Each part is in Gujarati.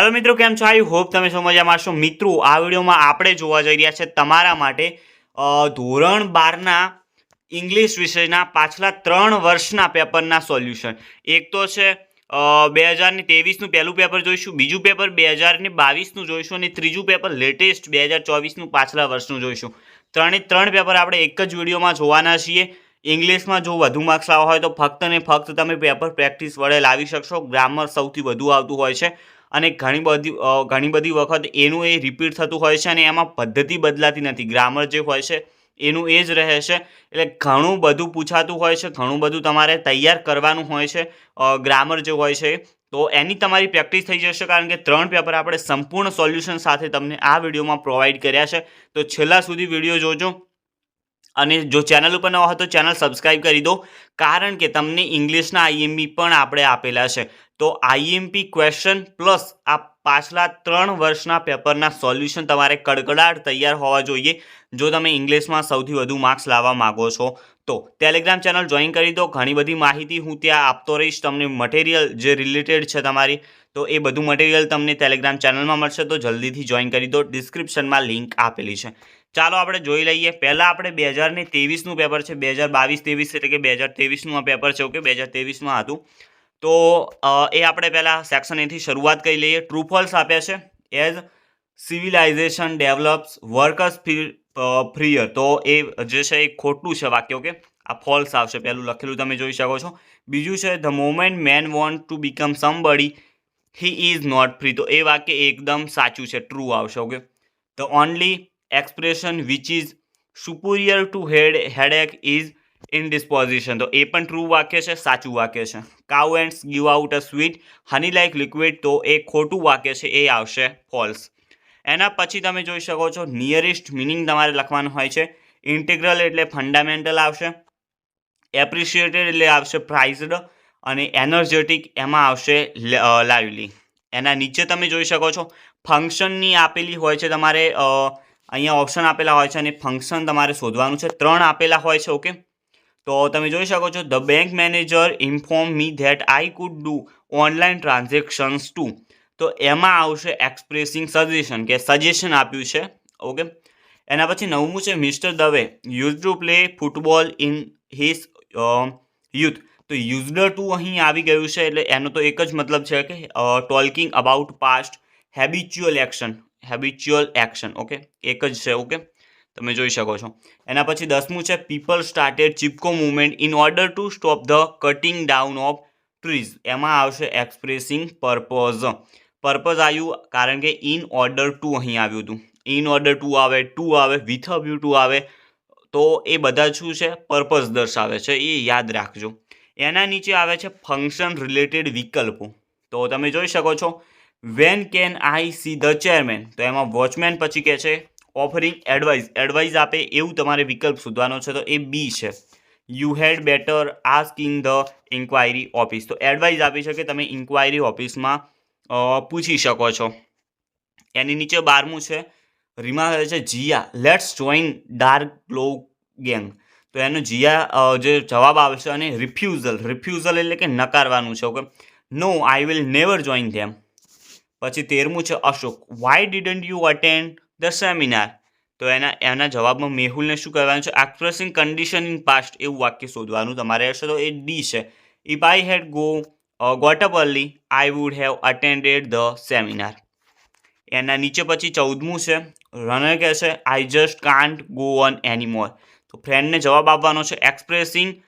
હેલો મિત્રો, કેમ છો? આઈ હોપ તમે સૌ મજામાં હશો. મિત્રો, આ વિડીયોમાં આપણે જોવા જઈ રહ્યા છે તમારા માટે ધોરણ 12ના ઇંગ્લિશ વિષયના પાછલા 3 વર્ષના પેપરના સોલ્યુશન. એક તો છે 2023નું પહેલું પેપર જોઈશું, બીજું પેપર 2022નું જોઈશું અને ત્રીજું પેપર લેટેસ્ટ 2024નું પાછલા વર્ષનું જોઈશું. ત્રણ પેપર આપણે એક જ વિડીયોમાં જોવાના છીએ. ઇંગ્લિશમાં જો વધુ માર્ક્સ લાવવા હોય તો ફક્ત ને ફક્ત તમે પેપર પ્રેક્ટિસ વડે લાવી શકશો. ગ્રામર સૌથી વધુ આવતું હોય છે અને ઘણી બધી વખત એનું એ રિપીટ થતું હોય છે અને એમાં પદ્ધતિ બદલાતી નથી. ગ્રામર જે હોય છે એનું એ જ રહે છે. એટલે ઘણું બધું પૂછાતું હોય છે, ઘણું બધું તમારે તૈયાર કરવાનું હોય છે. ગ્રામર જે હોય છે તો એની તમારી પ્રેક્ટિસ થઈ જશે, કારણ કે 3 પેપર આપણે સંપૂર્ણ સોલ્યુશન સાથે તમને આ વિડીયોમાં પ્રોવાઈડ કર્યા છે. તો છેલ્લા સુધી વિડીયો જોજો અને જો ચેનલ ઉપર ન હોય તો ચેનલ સબસ્ક્રાઈબ કરી દો, કારણ કે તમને ઇંગ્લિશના આઈએમપી પણ આપણે આપેલા છે. તો આઈએમપી ક્વેશ્ચન પ્લસ આ પાછલા 3 વર્ષના પેપરના સોલ્યુશન તમારે કડકડાટ તૈયાર હોવા જોઈએ જો તમે ઇંગ્લિશમાં સૌથી વધુ માર્ક્સ લાવવા માગો છો. તો ટેલિગ્રામ ચેનલ જોઈન કરી દો. ઘણી બધી માહિતી હું ત્યાં આપતો રહીશ. તમને મટીરિયલ જે રિલેટેડ છે તમારી, તો એ બધું મટીરિયલ તમને ટેલિગ્રામ ચેનલમાં મળશે. તો જલ્દીથી જોઈન કરી દો. ડિસ્ક્રિપ્શનમાં લિંક આપેલી છે. ચાલો આપણે જોઈ લઈએ. પહેલાં આપણે 2023નું પેપર છે, 2022-23 એટલે કે 2023નું આ પેપર છે. ઓકે, 2023માં હતું. તો એ આપણે પહેલાં સેક્શન એથી શરૂઆત કરી લઈએ. ટ્રુ ફોલ્સ આપ્યા છે. એઝ સિવિલાઇઝેશન ડેવલપ્સ વર્કર્સ ફ્રીયર, તો એ જે છે એ ખોટું છે વાક્ય. ઓકે, આ ફોલ્સ આવશે. પહેલું લખેલું તમે જોઈ શકો છો. બીજું છે the moment man want to become somebody he is not free, તો એ વાક્ય એકદમ સાચું છે, ટ્રુ આવશે. Okay, the only expression which is superior to headache is indisposition, તો એ પણ ટ્રુ વાક્ય છે, સાચું વાક્ય છે. Cow ants give out a sweet honey like liquid, તો એ ખોટું વાક્ય છે, એ આવશે ફોલ્સ. એના પછી તમે જોઈ શકો છો નિયરેસ્ટ મિનિંગ તમારે લખવાનું હોય છે. ઇન્ટિગ્રલ એટલે ફંડામેન્ટલ આવશે. એપ્રિશિએટેડ એટલે આવશે પ્રાઇઝડ અને એનર્જેટિક એમાં આવશે લાઇવલી. એના નીચે તમે જોઈ શકો છો ફંક્શનની આપેલી હોય છે તમારે અહીંયા ઓપ્શન આપેલા હોય છે અને ફંક્શન તમારે શોધવાનું છે. 3 આપેલા હોય છે. ઓકે, તો તમે જોઈ શકો છો the bank manager inform me that I could do online transactions too, તો એમાં આવશે એક્સપ્રેસિંગ સજેશન, કે સજેશન આપ્યું છે. ઓકે, એના પછી 9મું છે mister Dave use to play football in his youth, તો યુઝડ ટુ અહીં આવી ગયું છે. એટલે એનો તો એક જ મતલબ છે કે talking about past habitual action. Okay, એક જ છે. ઓકે, તમે જોઈ શકો છો. એના પછી 10મું છે people started Chipko movement in order to stop the cutting down of trees, એમાં આવશે એક્સપ્રેસિંગ પર્પઝ. પર્પઝ આવ્યું કારણ કે ઇન ઓર્ડર ટુ અહીં આવ્યું હતું. ઇન ઓર્ડર ટુ આવે, ટુ આવે, વિથ અ વ્યૂ ટુ આવે, તો એ બધા શું છે? પર્પઝ દર્શાવે છે, એ યાદ રાખજો. એના નીચે આવે છે ફંક્શન રિલેટેડ વિકલ્પો. તો તમે જોઈ શકો છો when can I see the chairman, તો એમાં વોચમેન પછી કહે છે ઓફરિંગ એડવાઇઝ આપે એવું તમારે વિકલ્પ શોધવાનો છે. તો એ બી છે. You had better asking the inquiry office, તો એડવાઇઝ આપી છે કે તમે ઇન્ક્વાયરી ઓફિસમાં પૂછી શકો છો. એની નીચે 12મું છે રીમા કહે છે Jiya let's join dark glow gang, તો એનો જીયા જે જવાબ આવશે અને રિફ્યુઝલ એટલે કે નકારવાનું છે. Okay, no I will never join them. પછી 13મું છે Ashok why didn't you attend the seminar, તો એના જવાબમાં મેહુલને શું કહેવાનું છે? એક્સપ્રેસિંગ કન્ડિશન ઇન પાસ્ટ એવું વાક્ય શોધવાનું તમારે હશે. તો એ ડી છે. If I had got up early I would have attended the seminar. એના નીચે પછી 14મું છે રનર કહે છે I just can't go on anymore, તો ફ્રેન્ડને જવાબ આપવાનો છે એક્સપ્રેસિંગ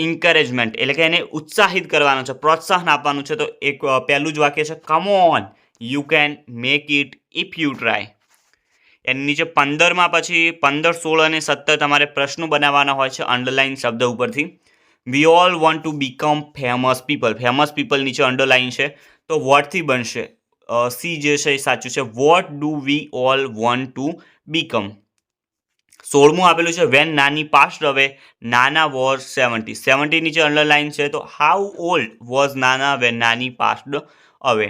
ઇન્કરેજમેન્ટ, એટલે કે એને ઉત્સાહિત કરવાનો છે, પ્રોત્સાહન આપવાનું છે. તો એક પહેલું જ વાક્ય છે come on you can make it if you try. એની નીચે 15માં પછી 15, 16 અને 17 તમારે પ્રશ્નો બનાવવાના હોય છે અંડરલાઇન શબ્દ ઉપરથી. વી all want to become famous people નીચે અંડરલાઇન છે. તો વોટથી બનશે સી જે છે એ સાચું છે. What do we all want to become. 16મું આપેલું છે વેન નાની પાસ્ડ અવે નાના વોઝ 70 નીચે અંડરલાઇન છે. તો how old was Nana when Nani passed away.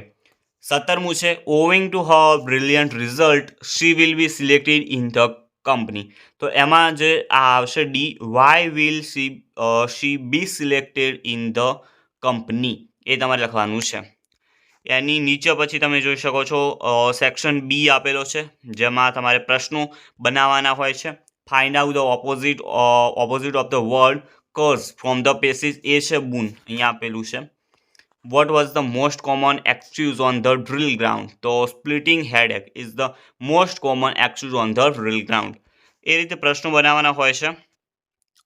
17મું છે owing to her brilliant result she will be selected in the company, તો એમાં જે આ આવશે D why will she be selected in the company, એ તમારે લખવાનું છે. એની નીચે પછી તમે જોઈ શકો છો સેક્શન બી આપેલો છે, જેમાં તમારે પ્રશ્નો બનાવવાના હોય છે. Find out the opposite of the word curse from the passages. એ છે બૂન, અહીંયા આપેલું છે. What was the most common excuse on the drill ground? તો splitting headache is the most common excuse on the drill ground. એ રીતે પ્રશ્નો બનાવવાના હોય છે.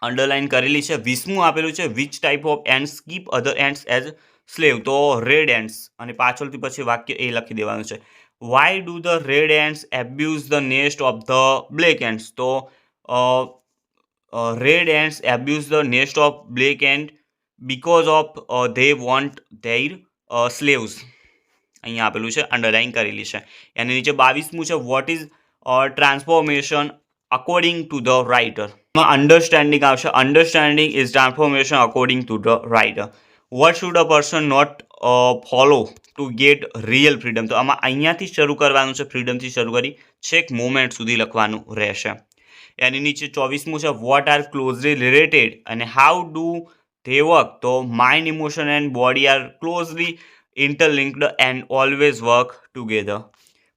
અંડરલાઇન કરેલી છે. 20મું આપેલું છે, which type of ants keep other ants as slave? તો રેડ એન્ડ્સ, અને પાછળથી પછી વાક્ય એ લખી દેવાનું છે. Why do the red ants abuse the nest of the black ants? તો red ants abuse the nest of black ant because of they want their slaves. અહીંયા આપેલું છે, અંડરલાઇન કરેલી છે. એની નીચે 22મું છે, what is transformation according to the writer? Understanding આવશે. Understanding is transformation according to the writer. What should a person not follow to get real freedom? તો આમાં અહીંયાથી શરૂ કરવાનું છે, ફ્રીડમથી શરૂ કરી છેક મોમેન્ટ સુધી લખવાનું રહેશે. એની નીચે 24મું છે, વોટ આર ક્લોઝલી રિલેટેડ અને હાઉ ડુ ધે વર્ક? તો mind, emotion and body are closely interlinked and always work together.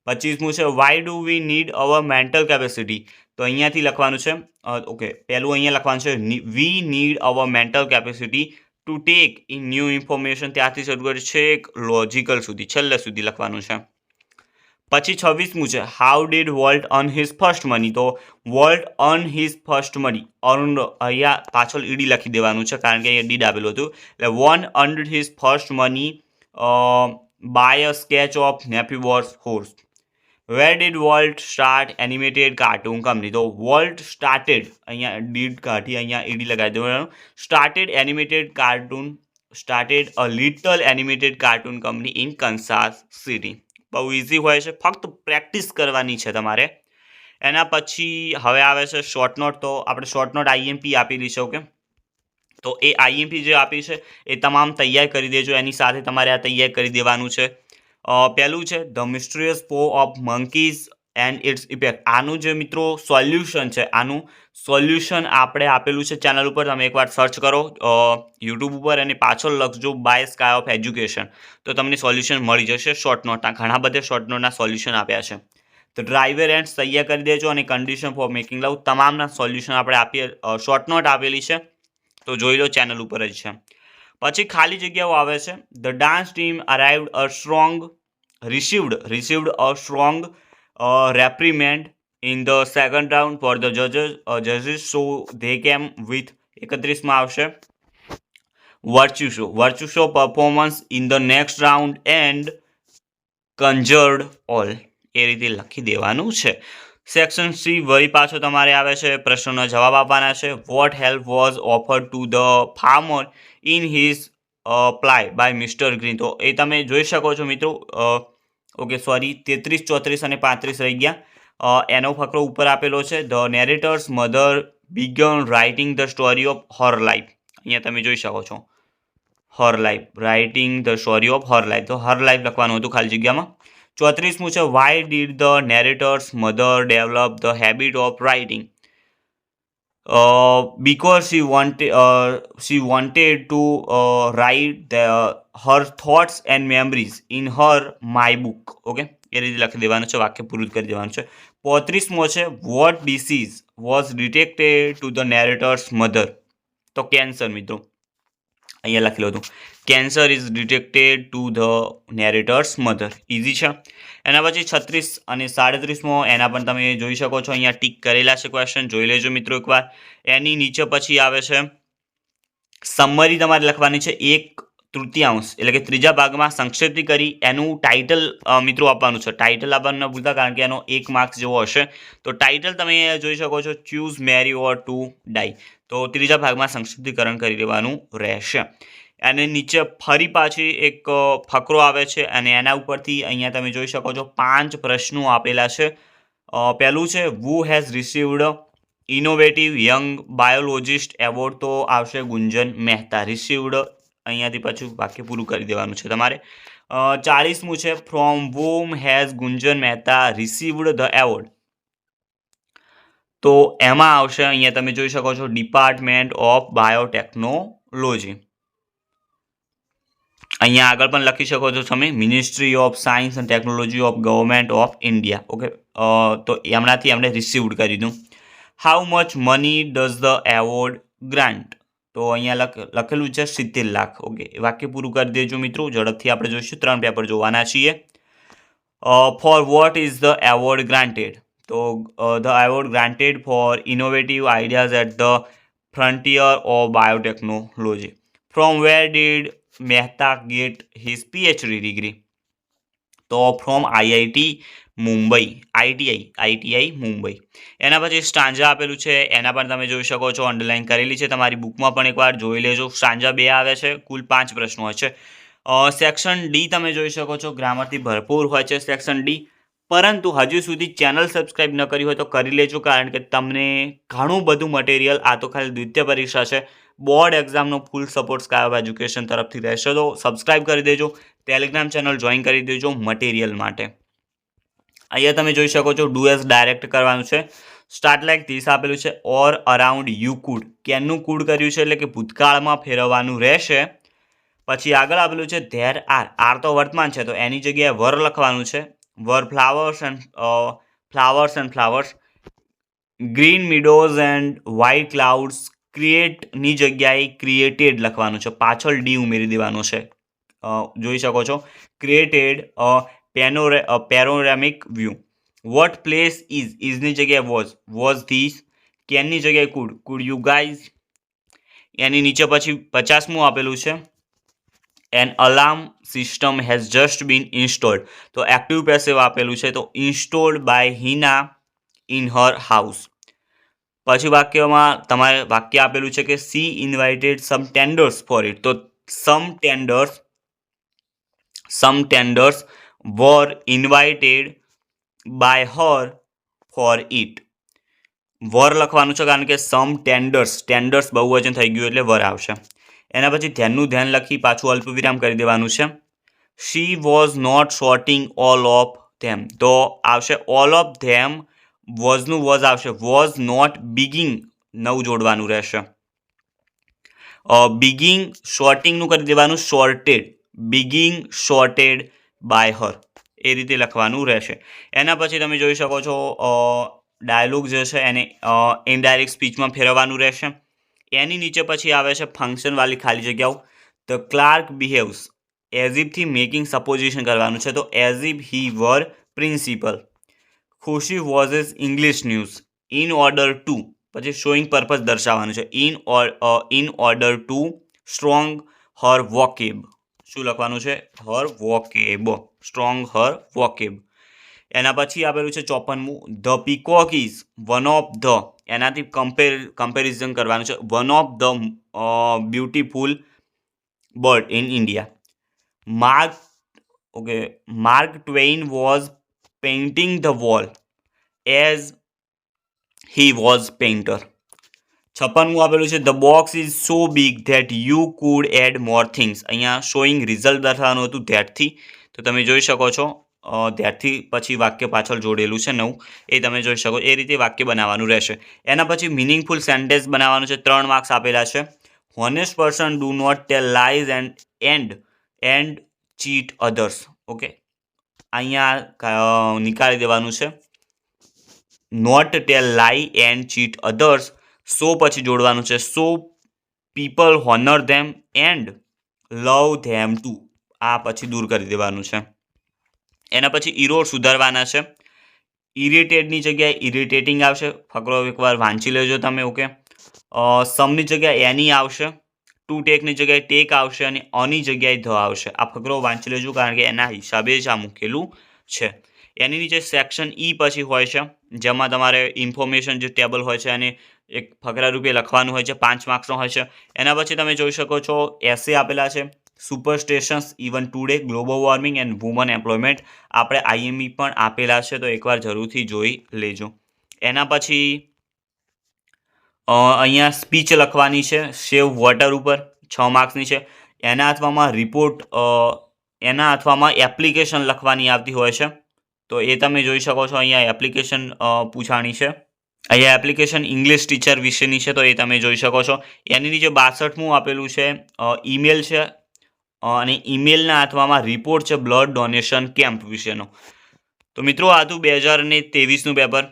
25મું છે, why do we need our mental capacity? તો અહીંયાથી લખવાનું છે, પહેલું અહીંયા લખવાનું છે, we need our mental capacity to take in new information. ત્યાંથી શરૂ કરી છેક લોજિકલ સુધી, છેલ્લે સુધી લખવાનું છે. પછી 26મું છે, how did Walt earn his first money? તો Walt earn his first money, earn અહીંયા પાછળ ઈડી લખી દેવાનું છે, કારણ કે અહીંયા ડીડ આપેલું હતું. એટલે won earned his first money by a sketch of Nappy Wars horse. Where did Walt start animated cartoon company? તો Walt started, અહીંયા did કાઢી અહીંયા ઈડી લગાવી દેવાનું. started a little animated cartoon company in Kansas City. બહુ ઇઝી હોય છે, ફક્ત પ્રેક્ટિસ કરવાની છે તમારે. એના પછી હવે આવે છે શોર્ટ નોટ. તો આપણે શોર્ટ નોટ આઈએમપી આપેલી છે. ઓકે, તો એ આઈએમપી જે આપી છે એ તમામ તૈયાર કરી દેજો. એની સાથે તમારે આ તૈયાર કરી દેવાનું છે. પહેલું છે ધ મિસ્ટ્રીયસ પો of monkeys and its effect. આનું જે મિત્રો સોલ્યુશન છે, આનું સોલ્યુશન આપણે આપેલું છે ચેનલ ઉપર. તમે એકવાર સર્ચ કરો યુટ્યુબ ઉપર અને પાછળ લખજો બાય સ્કાય ઓફ એજ્યુકેશન, તો તમને સોલ્યુશન મળી જશે. શોર્ટ નોટના ઘણા બધા શોર્ટ નોટના સોલ્યુશન આપ્યા છે. તો ડ્રાઈવર એન્ડ્સ તૈયાર કરી દેજો, અને કન્ડિશન ફોર મેકિંગ લવ તમામના સોલ્યુશન આપણે આપીએ. શોર્ટ નોટ આપેલી છે, તો જોઈ લો, ચેનલ ઉપર જ છે. પછી ખાલી જગ્યાઓ આવે છે. The dance team arrived a strong received a strong reprimand in the second round for the judges, so they came with 31માં આવશે virtue show performance in the next round and conjured all. એ રીતે લખી દેવાનું છે. સેક્શન સી વળી પાછો તમારે આવે છે, પ્રશ્નોના જવાબ આપવાના છે. What help was offered to the farmer in his plight by mister Green? તો એ તમે જોઈ શકો છો મિત્રો. ઓકે, સોરી, 33, 34 અને 35 રહી ગયા. એનો ફકરો ઉપર આપેલો છે. The narrators mother began writing the story of her life. અહીંયા તમે જોઈ શકો છો, her life, writing the story of her life. તો હર લાઈફ લખવાનું હતું ખાલી જગ્યામાં. 34મું છે, why did the narrators mother develop the habit of writing? Because she wanted to write her thoughts and memories in her my book. Okay, એ રીતે લખી દેવાનું છે, વાક્ય પૂરું કરી દેવાનું છે. 35મો છે, what disease was detected to the narrator's mother? તો કેન્સર મિત્રો, અહીંયા લખેલું હતું, cancer is detected to the narrators mother. Easy છે. એના પછી 36 અને 37મો, એના પણ તમે જોઈ શકો છો, અહીંયા ટીક કરેલા છે ક્વેશ્ચન, જોઈ લેજો મિત્રો એકવાર. એની નીચે પછી આવે છે સમરી, તમારે લખવાની છે 1/3, એટલે કે ત્રીજા ભાગમાં સંક્ષિપ્ત કરી એનું ટાઇટલ મિત્રો આપવાનું છે. ટાઇટલ આપવાનું ન ભૂલતા, કારણ કે એનો 1 માર્ક્સ જેવો હશે. તો ટાઇટલ તમે જોઈ શકો છો, ચૂઝ મેરી ઓર ટુ ડાઈ. તો ત્રીજા ભાગમાં સંક્ષિપ્તીકરણ કરી દેવાનું રહેશે. અને નીચે ફરી પાછી એક ફકરો આવે છે, અને એના ઉપરથી અહીંયા તમે જોઈ શકો છો 5 પ્રશ્નો આપેલા છે. પહેલું છે, who has received innovative young biologist award? તો આવશે ગુંજન મહેતા. રિસીવ્ડ, અહીંયાથી પાછું વાક્ય પૂરું કરી દેવાનું છે તમારે. 40મું છે, from whom has Gunjan Mehta received the award? તો એમાં આવશે, અહીંયા તમે જોઈ શકો છો, ડિપાર્ટમેન્ટ ઓફ બાયોટેકનોલોજી. અહીંયા આગળ પણ લખી શકો છો તમે, ministry of science and technology of government of India. Okay, તો એમનાથી એમણે રિસીવડ કરી દીધું. How much money does the award grant? તો અહીંયા લખેલું છે 70 લાખ. ઓકે, વાક્ય પૂરું કરી દેજો મિત્રો, ઝડપથી આપણે જોઈશું, 3 પેપર જોવાના છીએ. For what is the award granted? તો the award granted for innovative ideas at the frontier of biotechnology. From where did Mehta get his PhD degree? તો from IIT Mumbai, ITI Mumbai. એના પછી સ્ટાન્જા આપેલું છે, એના પણ તમે જોઈ શકો છો, અંડરલાઇન કરેલી છે, તમારી બુકમાં પણ એકવાર જોઈ લેજો. સ્ટાન્જા 2 આવે છે, કુલ 5 પ્રશ્નો હોય છે. સેક્શન ડી તમે જોઈ શકો છો, ગ્રામરથી ભરપૂર હોય છે સેક્શન ડી. પરંતુ હજુ સુધી ચેનલ સબસ્ક્રાઇબ ન કરી હોય તો કરી લેજો, કારણ કે તમને ઘણું બધું મટીરિયલ, આ તો ખાલી દ્વિતીય પરીક્ષા છે, બોર્ડ એક્ઝામનો ફૂલ સપોર્ટ સ્કાય એજ્યુકેશન તરફથી રહેશે. તો સબસ્ક્રાઇબ કરી દેજો, ટેલિગ્રામ ચેનલ જોઈન કરી દેજો મટીરિયલ માટે. અહીંયા તમે જોઈ શકો છો, ડુ એઝ ડાયરેક્ટ કરવાનું છે. સ્ટાર્ટ લાઈક ધીસ આપેલું છે, ઓર અરાઉન્ડ યુ કુડ. કેનનું કુડ કર્યું છે એટલે કે ભૂતકાળમાં ફેરવવાનું રહેશે. પછી આગળ આપેલું છે ધેર આર તો વર્તમાન છે, તો એની જગ્યાએ વર લખવાનું છે. Were flowers and flowers. Green meadows and white clouds ક્રિએટની જગ્યાએ ક્રિએટેડ લખવાનું છે, પાછળ ડી ઉમેરી દેવાનો છે. જોઈ શકો છો, created panoramic view. What place ઇઝની જગ્યાએ વોઝ ધીસ. કેનની જગ્યાએ કુડ યુ ગાઈઝ. એની નીચે પછી 50મું આપેલું છે, an alarm system has just been installed. તો એક્ટિવ પેસિવ આપેલું છે, તો installed by Hina in her house. પછી વાક્યમાં તમારે વાક્ય આપેલું છે કે she invited some tenders for it. તો some tenders were invited by her for it. Were લખવાનું છે, કારણ કે સમ ટેન્ડર્સ બહુવચન થઈ ગયું એટલે વર આવશે. એના પછી ધ્યાન લખી પાછું અલ્પવિરામ કરી દેવાનું છે. She was not sorting all of them. તો આવશે ઓલ ઓફ ધેમ, વોઝનું વોઝ આવશે, વોઝ નોટ બિગિંગ, નવું જોડવાનું રહેશે. બિગિંગ શોર્ટિંગનું કરી દેવાનું sorted, being sorted by her, એ રીતે લખવાનું રહેશે. એના પછી તમે જોઈ શકો છો, ડાયલોગ જે છે એને ઇનડાયરેક્ટ સ્પીચમાં ફેરવવાનું રહેશે. એની નીચે પછી આવે છે ફંક્શનવાળી ખાલી જગ્યાઓ. ધ ક્લાર્ક બિહેવ્સ એઝ ઇફથી મેકિંગ સપોઝિશન કરવાનું છે, તો as if he were principal. Khushi was is English news in order to, પછી શોઈંગ પર્પઝ દર્શાવવાનું છે, in order to strong her vocab. શું લખવાનું છે? Her vocab, strong her vocab. એના પછી આપેલું છે 54મું, the peacock is one of the, એનાથી કમ્પેરિઝન કરવાનું છે, one of the beautiful bird in India. Mark ટ્વેઇન was painting the wall as he was painter. 56મું આપેલું છે, the box is so big that you could add more things. અહીંયા શોઈંગ રિઝલ્ટ દર્શાવવાનું હતું ધેટથી, તો તમે જોઈ શકો છો, ધેટથી પછી વાક્ય પાછળ જોડેલું છે નવું, એ તમે જોઈ શકો. એ રીતે વાક્ય બનાવવાનું રહેશે. એના પછી મિનિંગફુલ સેન્ટેન્સ બનાવવાનું છે, 3 માર્ક્સ આપેલા છે. Honest person do not tell lies and cheat others. Okay, અહીંયા નીકાળી દેવાનું છે, નોટ ટેલ લાઈ એન્ડ ચીટ અધર્સ. સો પછી જોડવાનું છે, so people owner them and love them to. આ પછી દૂર કરી દેવાનું છે. એના પછી ઇરોડ સુધારવાના છે. ઇરિટેડની જગ્યાએ ઇરિટેટિંગ આવશે, ફકરો એકવાર વાંચી લેજો તમે. ઓકે, સમની જગ્યાએ એની આવશે, ટુ ટેકની જગ્યાએ ટેક આવશે, અને અની જગ્યાએ ધ આવશે. આ ફકરો વાંચી લેજો, કારણ કે એના હિસાબે જ આ મૂકેલું છે. એની નીચે સેક્શન ઈ પછી હોય છે, જેમાં તમારે ઇન્ફોર્મેશન જે ટેબલ હોય છે અને એક ફકરા રૂપે લખવાનું હોય છે, 5 માર્ક્સનો હોય છે. એના પછી તમે જોઈ શકો છો એસે આપેલા છે, superstitions even today, global warming and woman employment. આપણે IME પણ આપેલા છે, તો એકવાર જરૂરથી જોઈ લેજો. એના પછી અહીંયા સ્પીચ લખવાની છે, સેવ વોટર ઉપર, 6 માર્ક્સની છે. એના અથવામાં રિપોર્ટ, એના અથવામાં એપ્લિકેશન લખવાની આવતી હોય છે, તો એ તમે જોઈ શકો છો. અહીંયા એપ્લિકેશન પૂછાણી છે. અહીંયા એપ્લિકેશન ઇંગ્લિશ ટીચર વિશેની છે, તો એ તમે જોઈ શકો છો. એની નીચે 62મું આપેલું છે, ઈમેલ છે, અને ઈમેલના હાથમાં રિપોર્ટ છે બ્લડ ડોનેશન કેમ્પ વિશેનો. તો મિત્રો આ હતું 2023નું પેપર.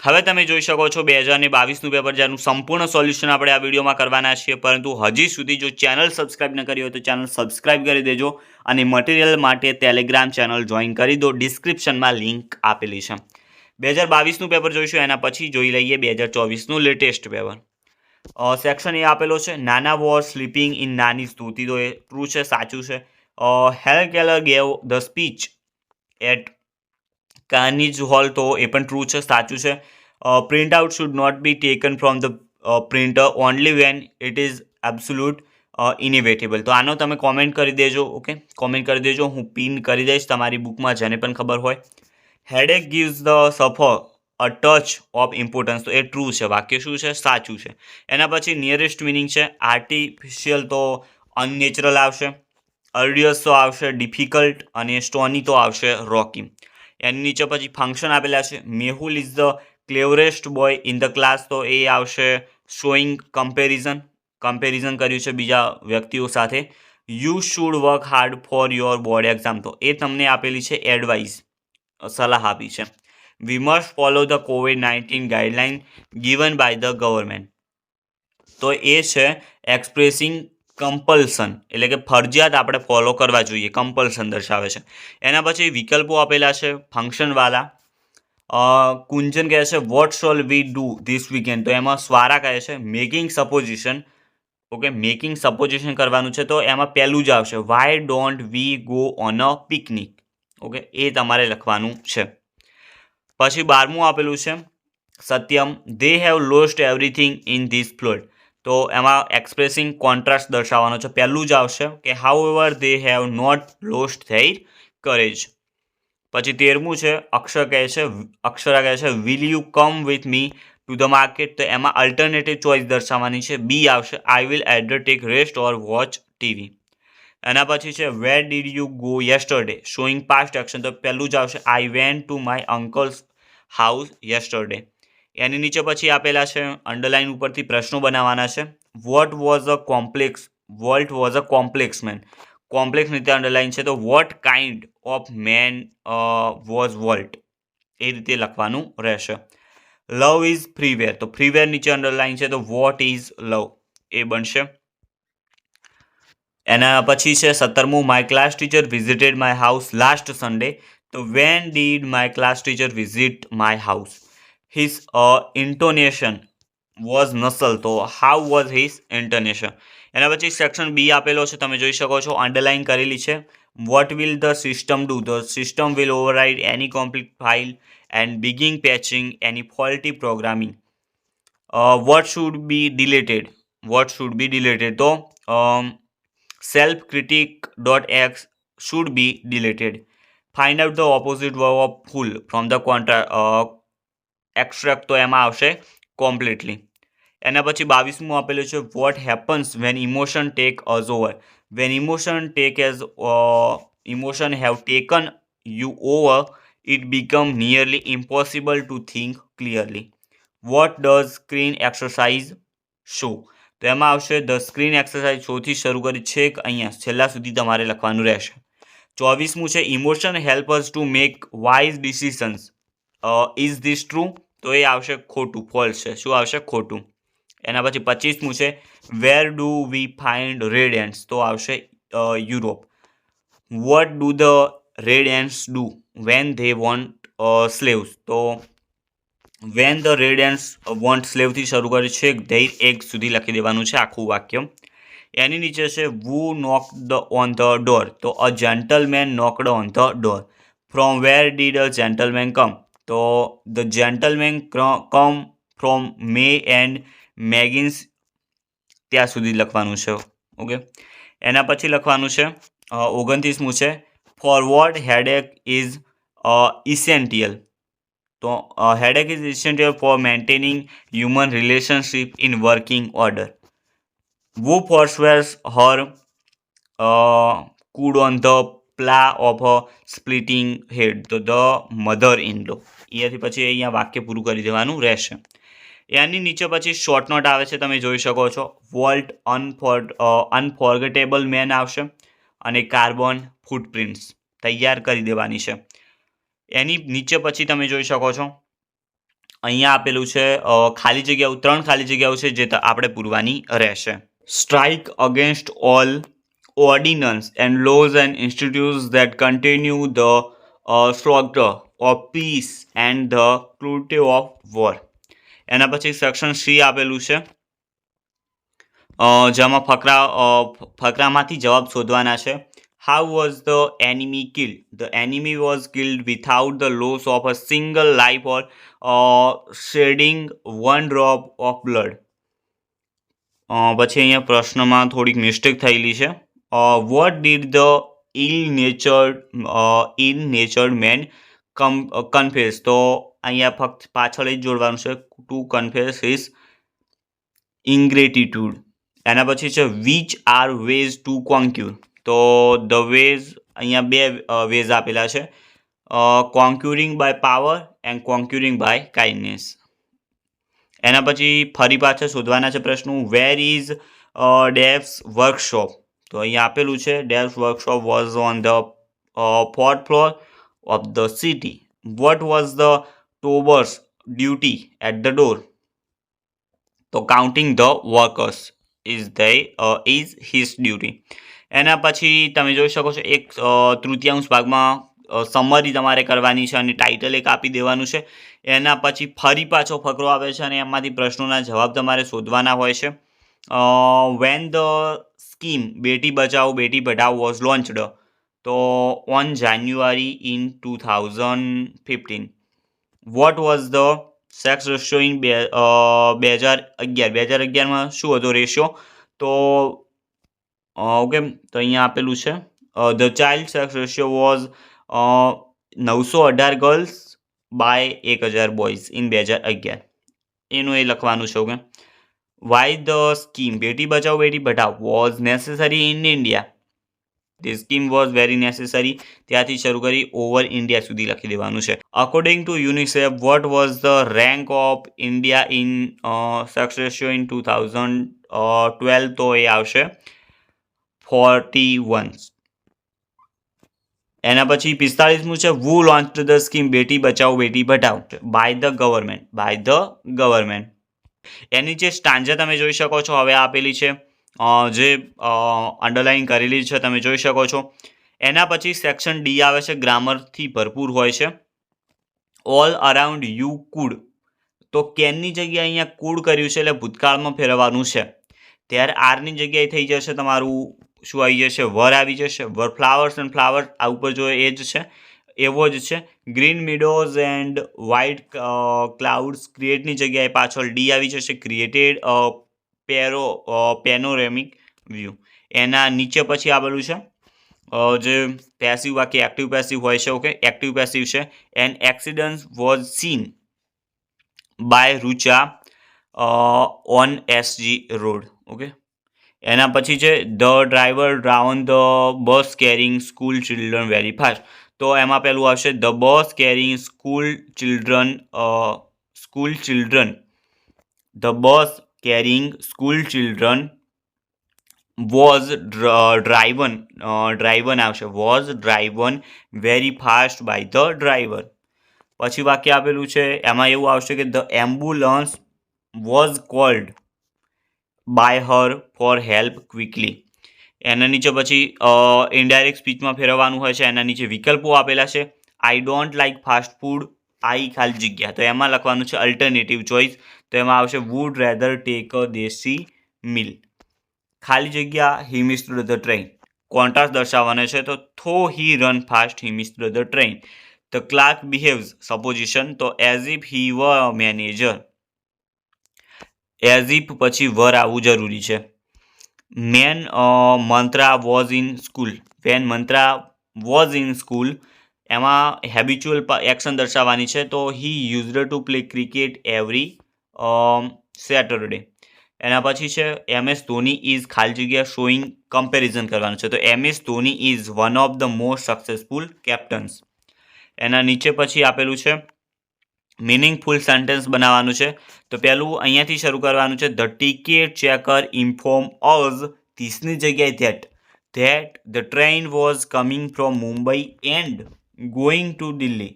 હવે તમે જોઈ શકો છો 2022નું પેપર જેનું સંપૂર્ણ સોલ્યુશન આપણે આ વિડીયોમાં કરવાના છીએ. પરંતુ હજી સુધી જો ચેનલ સબસ્ક્રાઇબ ન કરી હોય તો ચેનલ સબસ્ક્રાઇબ કરી દેજો અને મટીરિયલ માટે ટેલિગ્રામ ચેનલ જોઈન કરી દો. ડિસ્ક્રિપ્શનમાં લિંક આપેલી છે. 2022નું પેપર જોઈશું, એના પછી જોઈ લઈએ 2024નું લેટેસ્ટ પેપર. સેક્શન એ આપેલો છે, નાના વોર સ્લીપિંગ ઇન નાની સ્તુતિ. તો એ ટ્રુ છે, સાચું છે. Helen Keller gave the speech at Carnegie Hall. તો એ પણ ટ્રુ છે, સાચું છે. Print out should not be taken from the printer only when it is absolute inevitable. તો આનો તમે કોમેન્ટ કરી દેજો. ઓકે, કોમેન્ટ કરી દેજો, હું પિન કરી દઈશ તમારી બુકમાં જેને પણ ખબર હોય. હેડેક ગીવ્સ ધ સફર અ ટચ ઓફ ઇમ્પોર્ટન્સ. તો એ ટ્રુ છે, વાક્ય શું છે, સાચું છે. એના પછી નિયરેસ્ટ મિનિંગ છે આર્ટિફિશિયલ, તો અનનેચરલ આવશે. અર્ડિયસ તો આવશે ડિફિકલ્ટ, અને સ્ટોની તો આવશે રોકી. એની નીચે પછી ફંક્શન આપેલા છે. Mehul is the cleverest boy in the class. તો એ આવશે શોઈંગ કમ્પેરિઝન કર્યું છે બીજા વ્યક્તિઓ સાથે. You should work hard for your board exam. તો એ તમને આપેલી છે એડવાઇસ, સલાહ આપી છે. We must follow the COVID-19 guideline given by the government. તો એ છે એક્સપ્રેસિંગ કમ્પલ્સન, એટલે કે ફરજિયાત આપણે ફોલો કરવા જોઈએ, કમ્પલ્સન દર્શાવે છે. એના પછી વિકલ્પો આપેલા છે ફંક્શનવાળા. કુંજન કહે છે what shall we do this weekend. તો એમાં સ્વારા કહે છે making supposition. Okay, making supposition કરવાનું છે, તો એમાં પહેલું જ આવશે why don't we go on a picnic. Okay, એ તમારે લખવાનું છે. પછી 12મું આપેલું છે Satyam, they have lost everything in this flood. તો એમાં એક્સપ્રેસિંગ કોન્ટ્રાસ્ટ દર્શાવવાનો છે. પહેલું જ આવશે કે however they have not lost their courage. પછી 13મું છે અક્ષરા કહે છે will you come with me to the market. તો એમાં અલ્ટરનેટિવ ચોઇસ દર્શાવવાની છે. બી આવશે I will either take rest or watch TV. એના પછી છે where did you go yesterday, showing past action. તો પહેલું જ આવશે I went to my uncle's house yesterday. એની નીચે પછી આપેલા છે અંડરલાઇન ઉપરથી પ્રશ્નો બનાવવાના છે. What was a complex man. Complex રીતે અંડરલાઇન છે, તો what kind of man was Walt. એ રીતે લખવાનું રહેશે. Love is freeware. તો ફ્રીવેર નીચે અંડરલાઇન છે, તો વોટ ઇઝ લવ એ બનશે. એના પછી છે 17મું my class teacher visited my house last Sunday. તો when did my class teacher visit my house. His intonation was nasal. તો હાઉ વોઝ હિઝ ઇન્ટોનેશન. એના પછી સેક્શન બી આપેલો છે, તમે જોઈ શકો છો, અંડરલાઇન કરેલી છે. What will the system do. The system will override any complete file and begin patching any faulty programming. What should be deleted. તો self critic.x should be deleted. Find out the opposite verb of full from the extract. તો એમાં આવશે completely. એના પછી 22મું આપેલું છે what happens when emotion take us over. When emotion have taken you over, it become nearly impossible to think clearly. What does screen exercise show. તો એમાં આવશે ધ સ્ક્રીન એક્સરસાઇઝ શોથી શરૂ કરી છેક અહીંયા છેલ્લા સુધી તમારે લખવાનું રહેશે. 24મું છે emotion help us to make wise decisions. Is this true. તો એ આવશે ખોટું, ફોલ્સ છે. શું આવશે? ખોટું. એના પછી 25મું છે where do we find red ants. તો આવશે Europe. What do the red ants do when they want slaves. તો when the red ants want સ્લેવથી શરૂ કરે છે ધેર એગ સુધી લખી દેવાનું છે આખું વાક્ય. એની નીચે છે who knocked on the door. તો a gentleman knocked on the door. From where did a gentleman come. તો the gentleman come from May and Meggins. ત્યાં સુધી લખવાનું છે. ઓકે, એના પછી લખવાનું છે 29મું છે ફોરવર્ડ હેડેક ઇઝ ઇસેન્ટિયલ. તો headache is essential for maintaining human relationship in working order. Who forswears her could on the plow of a splitting head. તો the mother-in-law. અહીંયાથી પછી અહીંયા વાક્ય પૂરું કરી દેવાનું રહેશે. એની નીચે પછી શોર્ટ નોટ આવે છે, તમે જોઈ શકો છો. વોલ્ટ અનફોર્ગેટેબલ મેન આવશે. અને કાર્બન ફૂટપ્રિન્ટ્સ તૈયાર કરી દેવાની છે. એની નીચે પછી તમે જોઈ શકો છો અહીંયા આપેલું છે ખાલી જગ્યાઓ 3 ખાલી જગ્યાઓ છે જે આપણે પૂરવાની રહેશે. Strike against all ordinance and laws and institutes that continue the slaughter of peace and the cruelty of war. એના પછી સેક્શન સી આપેલું છે જેમાં ફકરામાંથી જવાબ શોધવાના છે. How was the enemy killed? The enemy was killed without the loss of a single life or shedding one drop of blood. પછી અહીંયા પ્રશ્નમાં થોડીક મિસ્ટેક થયેલી છે. What did the ill-natured man confess? તો અહીંયા ફક્ત પાછળ જ જોડવાનું છે to confess his ingratitude. એના પછી છે which are ways to conquer? તો the ways અહીંયા 2 ways આપેલા છે conquering by power and conquering by kindness. એના પછી ફરી પાછા શોધવાના છે પ્રશ્નો. Where is Dev's workshop? તો અહીંયા આપેલું છે Dev's workshop was on the 4th floor of the city. What was the Tober's duty at the door? તો counting the workers is his duty. એના પછી તમે જોઈ શકો છો 1/3 ભાગમાં સમરી તમારે કરવાની છે અને ટાઇટલ એક આપી દેવાનું છે. એના પછી ફરી પાછો ફકરો આવે છે અને એમાંથી પ્રશ્નોના જવાબ તમારે શોધવાના હોય છે. When the scheme Beti Bachao Beti Padhao was launched? તો on January in 2015. What was the sex ratio in 2011માં શું હતો રેશિયો? તો ઓકે તો અહીંયા આપેલું છે the child sex ratio was 918 girls by 1000 boys in 2011. એનું એ લખવાનું છે. Okay why the scheme Beti Bachao Beti Padhao was necessary in India? The scheme was very necessary. ત્યાંથી શરૂ કરી ઓવર ઇન્ડિયા સુધી લખી દેવાનું છે. According to UNICEF vote was the rank of India in sex ratio in 2012? તો એ આવશે 41. એના પછી 45મું છે who launched the scheme Beti Bachao Beti Padhao? By the government. એની જે સ્ટાન્જા તમે જોઈ શકો છો હવે આપેલી છે જે અંડરલાઇન કરેલી છે તમે જોઈ શકો છો. એના પછી સેક્શન ડી આવે છે ગ્રામરથી ભરપૂર હોય છે. All around you could? તો કેનની જગ્યાએ અહીંયા કુડ કર્યું છે એટલે ભૂતકાળમાં ફેરવવાનું છે. ત્યારે આરની જગ્યાએ થઈ જશે તમારું શું આવી જશે? વર આવી જશે. વર ફ્લાવર્સ એન્ડ ફ્લાવર આ ઉપર જો એ જ છે એવો જ છે. ગ્રીન મિડોઝ એન્ડ વ્હાઇટ ક્લાઉડ્સ ક્રિએટની જગ્યાએ પાછળ ડી આવી જશે. Created panoramic view. એના નીચે પછી આવેલું છે જે પેસિવ બાકી એક્ટિવ પેસિવ હોય છે. ઓકે એક્ટિવ પેસિવ છે. An accident was seen by Rucha on SG road. Okay એના પછી છે the driver drove the bus carrying school children very fast. તો એમાં પેલું આવશે the bus carrying school children the bus carrying school children was driven આવશે. Was driven very fast by the driver. પછી વાક્ય આપેલું છે એમાં એવું આવશે કે the ambulance was called by her for help quickly. એના નીચે પછી ઇનડાયરેક્ટ સ્પીચમાં ફેરવવાનું હોય છે. એના નીચે વિકલ્પો આપેલા છે. I don't like fast food I ખાલી જગ્યા. તો એમાં લખવાનું છે અલ્ટરનેટિવ ચોઇસ. તો એમાં આવશે વુડ રેધર ટેક અ દેશી મિલ. ખાલી જગ્યા he missed the train. Contrast દર્શાવવાનો છે તો though he run fast he missed the train. The clerk behaves supposition તો as if he were manager. As if પછી વર આવવું જરૂરી છે. When Mantra was in school. When Mantra was in school એમાં હેબિચ્યુઅલ એક્શન દર્શાવવાની છે તો he used to play cricket every Saturday. એના પછી છે એમ એસ ધોની ઇઝ ખાલી જગ્યા શોઈંગ કમ્પેરિઝન કરવાનું છે તો M S Dhoni is one of the most successful captains. એના નીચે પછી આપેલું છે મિનિંગફુલ સેન્ટેન્સ બનાવવાનું છે. તો પહેલું અહીંયાથી શરૂ કરવાનું છે the ticket checker inform us. ધીસની જગ્યાએ that. that the train was coming from Mumbai and going to Delhi.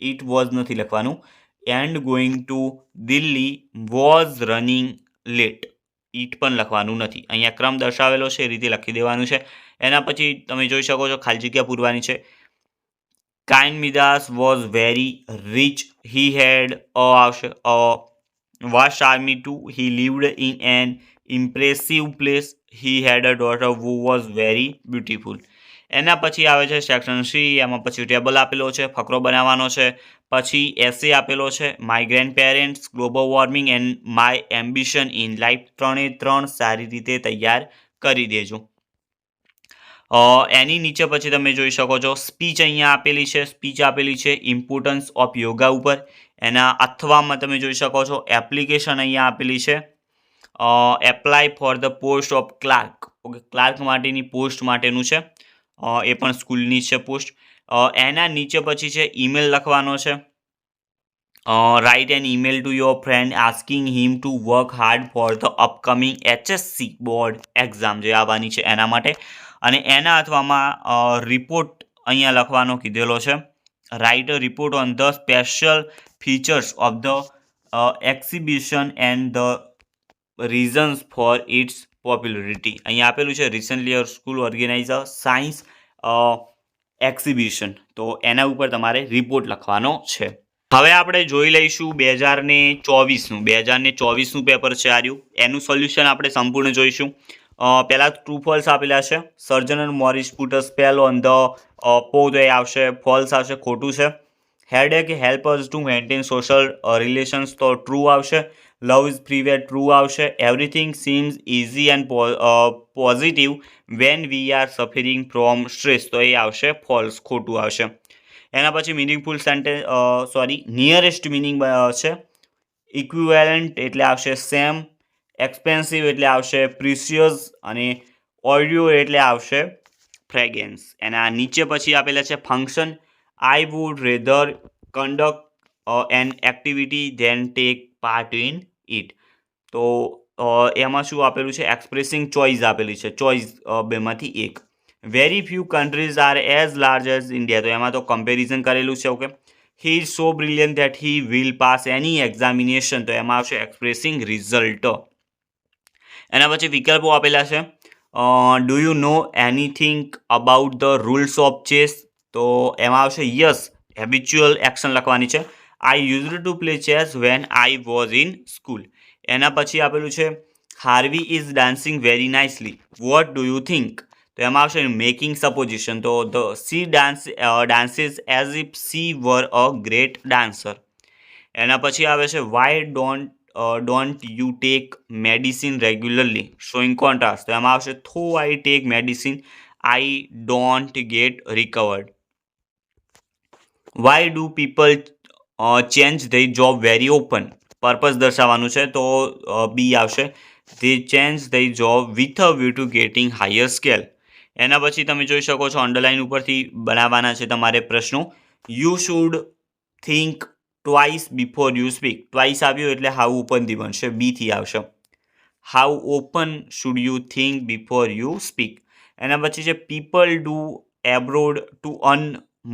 It was નથી લખવાનું. And going to Delhi was running late. It પણ લખવાનું નથી. અહીંયા ક્રમ દર્શાવેલો છે એ રીતે લખી દેવાનું છે. એના પછી તમે જોઈ શકો છો ખાલી જગ્યા પૂરવાની છે. Kain Midas was very rich. He had a vast army too. He lived in an impressive place. He had a daughter who was very beautiful. એના પછી આવે છે સેક્શન સી. એમાં પછી ટેબલ આપેલો છે, ફકરો બનાવવાનો છે, પછી એસે આપેલો છે, my grandparents, global warming and my ambition in life. 3 સારી રીતે તૈયાર કરી દેજો. એની નીચે પછી તમે જોઈ શકો છો સ્પીચ અહીંયા આપેલી છે. સ્પીચ આપેલી છે ઇમ્પોર્ટન્સ ઓફ યોગા ઉપર. એના અથવામાં તમે જોઈ શકો છો એપ્લિકેશન અહીંયા આપેલી છે. Apply for the post of clerk. Okay, clerk માટેની પોસ્ટ માટેનું છે. એ પણ સ્કૂલની છે પોસ્ટ. એના નીચે પછી છે ઈમેલ લખવાનો છે. Write an email to your friend asking him to work hard for the upcoming HSC board exam જે આવવાની છે એના માટે. અને એના અથવામાં રિપોર્ટ અહીંયા લખવાનો કીધેલો છે. Write a report on the special features of the exhibition and the reasons for its popularity. અહીંયા આપેલું છે recently a school organize a science exhibition. તો એના ઉપર તમારે રિપોર્ટ લખવાનો છે. હવે આપણે જોઈ લઈશું 2024નું. 2024નું પેપર છે આર્યું. એનું સોલ્યુશન આપણે સંપૂર્ણ જોઈશું. પહેલાં ટ્રુ ફોલ્સ આપેલા છે. Sarjan and Morris put a spell on the pod એ આવશે, ફોલ્સ આવશે, ખોટું છે. Headache help us to maintain social relations, તો ટ્રુ આવશે. લવ ઇઝ ફ્રી, ટ્રુ આવશે. Everything seems easy and positive when we are suffering from stress, તો એ આવશે ફોલ્સ, ખોટું આવશે. એના પછી મિનિંગફુલ સેન્ટેન્સ નિયરેસ્ટ મિનિંગ છે. ઇક્વિવેલન્ટ એટલે આવશે સેમ. એક્સપેન્સિવ એટલે આવશે પ્રિસિયસ. અને ઓડિયો એટલે આવશે ફ્રેગેન્સ. એના નીચે પછી આપેલા છે function. I would rather conduct an activity than take part in it. તો એમાં શું આપેલું છે? એક્સપ્રેસિંગ ચોઇસ આપેલી છે. ચોઇસ બેમાંથી એક. Very few countries are as large as India, તો એમાં તો કમ્પેરિઝન કરેલું છે. Okay, he is so brilliant that he will pass any examination, તો એમાં આવશે એક્સપ્રેસિંગ રિઝલ્ટ. એના પછી વિકલ્પો આપેલા છે. Do you know anything about the rules of chess, તો એમાં આવશે યસ. હેબિચ્યુઅલ એક્શન લખવાની છે. I used to play chess when I was in school. એના પછી આપેલું છે Harvey is dancing very nicely, what do you think, તો એમાં આવશે મેકિંગ સપોઝિશન, તો the she dances as if she were a great dancer. એના પછી આવે છે why don't you take medicine regularly, showing contrast, તો એમાં આવશે though I take medicine I don't get recovered. Why do people change their job very open, purpose દર્શાવવાનું છે, તો બી આવશે. They change their job with a view to getting higher scale. એના પછી તમે જોઈ શકો છો અંડરલાઇન ઉપરથી બનાવવાના છે તમારે પ્રશ્નો. You should think twice before you speak. Twice આવ્યું એટલે હાઉ ઓપનથી બનશે, બીથી આવશે. How often should you think before you speak. એના પછી છે people do abroad to earn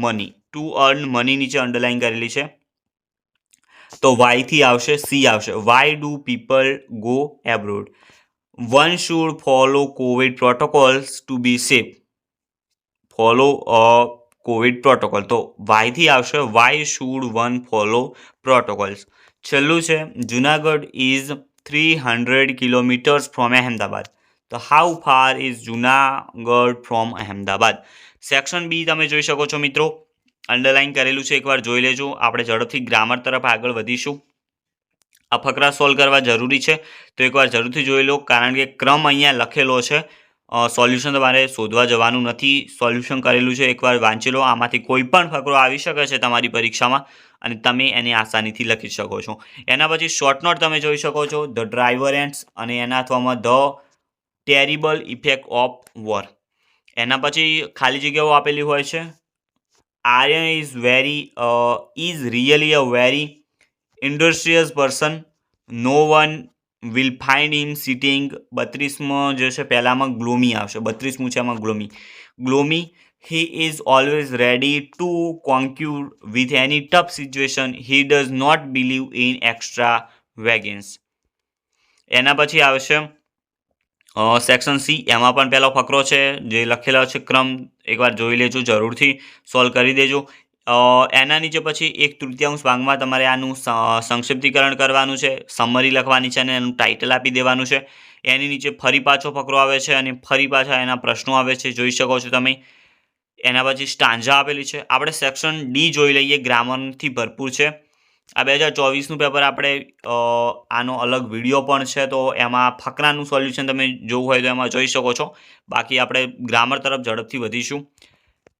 money. To earn money નીચે અંડરલાઇન કરેલી છે, તો વાયથી આવશે, સી આવશે. Why do people go abroad. One should follow Covid protocols to be safe. Follow Covid protocol, તો વાયથી આવશે. Why should one follow protocols. છેલ્લું છે Junagadh is 300 kilometres from Ahmedabad, તો how far is Junagadh from Ahmedabad. Section B તમે જોઈ શકો છો મિત્રો, અંડરલાઇન કરેલું છે, એકવાર જોઈ લેજો. આપણે ઝડપથી ગ્રામર તરફ આગળ વધીશું. આ ફકરા સોલ્વ કરવા જરૂરી છે, તો એકવાર જરૂરથી જોઈ લો, કારણ કે ક્રમ અહીંયા લખેલો છે. સોલ્યુશન તમારે શોધવા જવાનું નથી, સોલ્યુશન કરેલું છે, એકવાર વાંચી લો. આમાંથી કોઈ પણ ફકરો આવી શકે છે તમારી પરીક્ષામાં અને તમે એને આસાનીથી લખી શકો છો. એના પછી શોર્ટ નોટ તમે જોઈ શકો છો, ધ ડ્રાઈવર એન્ડ્સ, અને એના અથવામાં the terrible effect of war. એના પછી ખાલી જગ્યાઓ આપેલી હોય છે. Aryan is really a very industrious person. No one will find him sitting. 32માં જે છે પહેલામાં ગ્લોમી આવશે. 32મું છે એમાં ગ્લોમી. He is always ready to conquer with any tough situation. He does not believe in extravagance. એના પછી આવશે સેક્શન સી. એમાં પણ પહેલો ફકરો છે જે લખેલો છે ક્રમ એકવાર જોઈ લેજો, જરૂરથી સોલ્વ કરી દેજો. એના નીચે પછી 1/3 ભાગમાં તમારે આનું સંક્ષિપ્તીકરણ કરવાનું છે, સમરી લખવાની છે અને એનું ટાઇટલ આપી દેવાનું છે. એની નીચે ફરી પાછો ફકરો આવે છે અને ફરી પાછા એના પ્રશ્નો આવે છે, જોઈ શકો છો તમે. એના પછી સ્ટાન્જા આપેલી છે. આપણે સેક્શન ડી જોઈ લઈએ. ગ્રામરથી ભરપૂર છે. આ 2024નું પેપર આપણે આનો અલગ વિડીયો પણ છે, તો એમાં ફકરાનું સોલ્યુશન તમે જોવું હોય તો એમાં જોઈ શકો છો. બાકી આપણે ગ્રામર તરફ ઝડપથી વધીશું.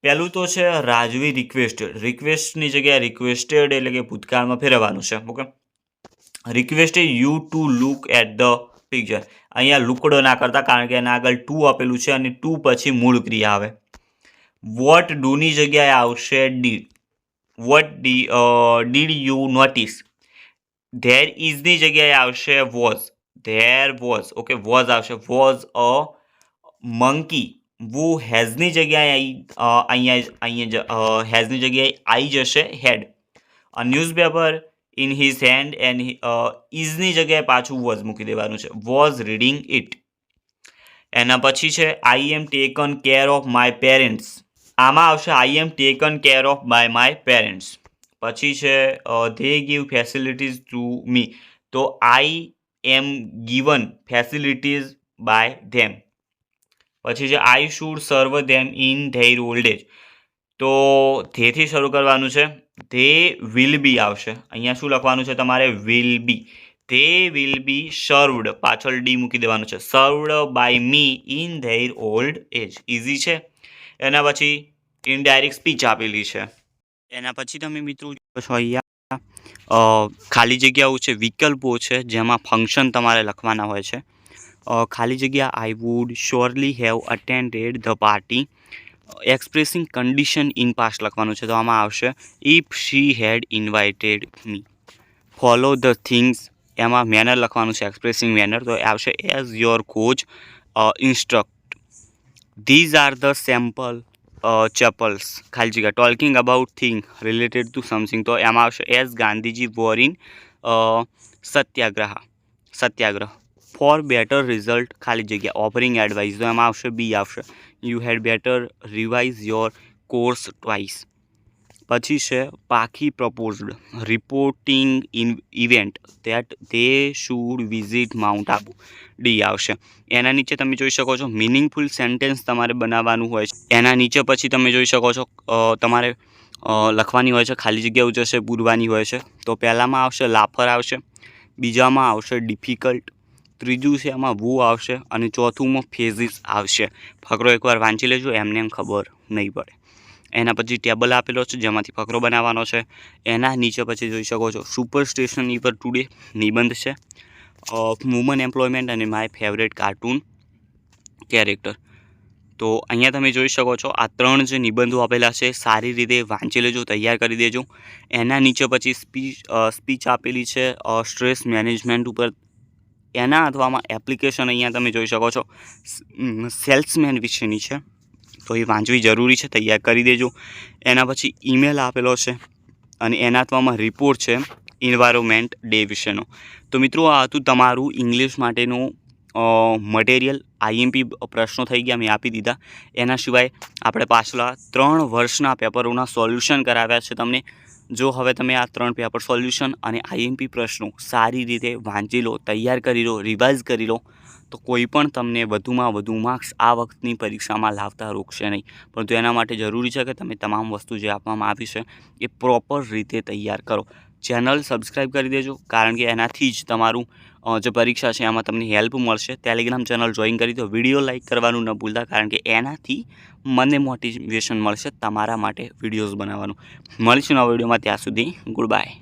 પહેલું તો છે રાજવી રિક્વેસ્ટેડ. રિક્વેસ્ટની જગ્યાએ રિક્વેસ્ટેડ એટલે કે ભૂતકાળમાં ફેરવવાનું છે. Okay, requested you to look at the picture. અહીંયા લુકડો ના કરતા, કારણ કે એના આગળ ટુ આપેલું છે અને ટુ પછી મૂળ ક્રિયા આવે. વોટ ડુની જગ્યાએ આવશે did. What did you notice. There ઇઝની જગ્યાએ આવશે was. There was. Okay, was આવશે. Was a monkey. વુ હેઝની જગ્યાએ અહીંયા હેઝની જગ્યાએ આવી જશે had. A newspaper in his hand and ઇઝની જગ્યાએ પાછું વોઝ મૂકી દેવાનું છે. Was reading it. એના પછી છે I am taken care of my parents. આમાં આવશે I am taken care of by my parents. પછી છે they give facilities to me. તો I am given facilities by them. પછી છે I should serve them in their old age. તો ધેથી શરૂ કરવાનું છે. ધે વિલ બી આવશે. અહીંયા શું લખવાનું છે તમારે? Will be. They will be served, પાછળ ડી મૂકી દેવાનું છે. Served by me in their old age. Easy છે. એના પછી ઇનડાયરેક્ટ સ્પીચ આપેલી છે. એના પછી તમે મિત્રો છો અહીંયા ખાલી જગ્યાઓ છે, વિકલ્પો છે, જેમાં ફંક્શન તમારે લખવાના હોય છે. ખાલી જગ્યા I would surely have attended the party. Expressing condition in past લખવાનું છે, તો આમાં આવશે if she had invited me. Follow the things. એમાં મેનર લખવાનું છે, એક્સપ્રેસિંગ મેનર, તો આવશે as your coach instruct. These are the sample chapels. ખાલી જગ્યા talking about thing related to something, તો એમાં આવશે as Gandhiji war in Satyagraha. For better result ખાલી જગ્યા ઓફરિંગ એડવાઇસ, તો એમાં આવશે બી આવશે. You had better revise your course twice. પછી છે Pakhi proposed reporting in event that they should visit Mount Abu. D આવશે. એના નીચે તમે જોઈ શકો છો મિનિંગફુલ સેન્ટેન્સ તમારે બનાવવાનું હોય છે. એના નીચે પછી તમે જોઈ શકો છો તમારે લખવાની હોય છે, ખાલી જગ્યાઓ જશે પૂરવાની હોય છે. તો પહેલામાં આવશે લાફર આવશે, બીજામાં આવશે ડિફિકલ્ટ, ત્રીજું છે એમાં વુ આવશે અને ચોથુંમાં ફેઝિસ આવશે. ફકરો એકવાર વાંચી લેજો, એમને એમ ખબર નહીં પડે. એના પછી ટેબલ આપેલો છે જેમાંથી ફકરો બનાવવાનો છે. એના નીચે પછી જોઈ શકો છો સુપર સ્ટેશન પર ટુડે નિબંધ છે, વુમન એમ્પ્લોયમેન્ટ અને માય ફેવરેટ કાર્ટૂન કેરેક્ટર. તો અહીંયા તમે જોઈ શકો છો આ 3 જે નિબંધો આપેલા છે સારી રીતે વાંચી લેજો, તૈયાર કરી દેજો. એના નીચે પછી સ્પીચ આપેલી છે સ્ટ્રેસ મેનેજમેન્ટ ઉપર. એના અથવામાં એપ્લિકેશન અહીંયા તમે જોઈ શકો છો સેલ્સમેન વિશેની છે, તો એ વાંચવી જરૂરી છે, તૈયાર કરી દેજો. એના પછી ઈમેલ આપેલો છે અને એના અથવામાં રિપોર્ટ છે એન્વાયરમેન્ટ ડે વિશેનો. તો મિત્રો આ હતું તમારું ઇંગ્લિશ માટેનું મટીરિયલ. આઈએમપી પ્રશ્નો થઈ ગયા, મેં આપી દીધા. એના સિવાય આપણે પાછલા 3 વર્ષના પેપરોના સોલ્યુશન કરાવ્યા છે તમને. જો હવે તમે આ 3 પેપર સોલ્યુશન અને આઈએમપી પ્રશ્નો સારી રીતે વાંચી લો, તૈયાર કરી લો, રિવાઇઝ કરી લો, તો કોઈ પણ તમને વધુમાં વધુ માર્ક્સ આ વખતની પરીક્ષામાં લાવતા રોકશે નહીં. પરંતુ એના માટે જરૂરી છે કે તમે તમામ વસ્તુ જે આપવામાં આવી છે એ પ્રોપર રીતે તૈયાર કરો. ચેનલ સબસ્ક્રાઈબ કરી દેજો, કારણ કે એનાથી જ તમારું જે પરીક્ષા છે એમાં તમને હેલ્પ મળશે. ટેલિગ્રામ ચેનલ જોઈન કરી દો, વિડીયો લાઇક કરવાનું ન ભૂલતા, કારણ કે એનાથી મને મોટિવેશન મળશે તમારા માટે વિડીયોઝ બનાવવાનું. મળીશું નવા વિડીયોમાં, ત્યાં સુધી ગુડ બાય.